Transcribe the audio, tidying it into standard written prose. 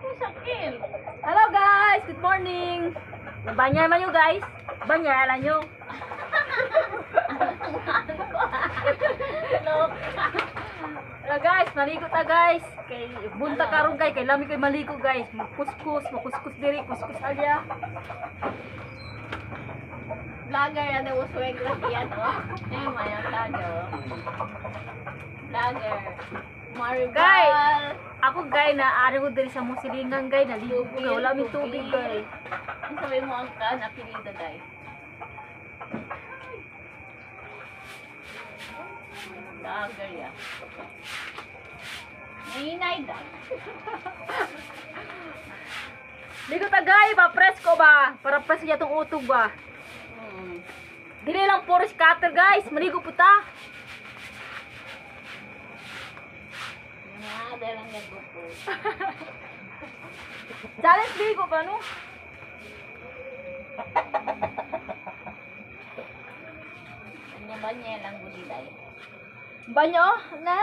Sakil. Hello guys, good morning. Banyalan nyo guys. Banyalan nyo. Hello guys, maligo ta guys. Kay bunta karon kay lami kay maligo guys. Makuskus diri, kuskus alya. Vlogger yan ang usweg lagi yan, oh. Eh, maya vlogger. Vlogger. Maribel. Guys, ako guys na ari ko diri sa musilingan guys, naligo ko wala mi tubig guys. Ang sabi mo ang ka, napilida guys. Vlogger yan. Nainay guys. Ligo ta guys, ba presko ba? Para presko ya tong utog ba. Dili lang puro scatter guys, maligo po ta. Nada lang yan buko. Challenge ligo ba no? Kanya ba niya lang buliday? Banyo? Na.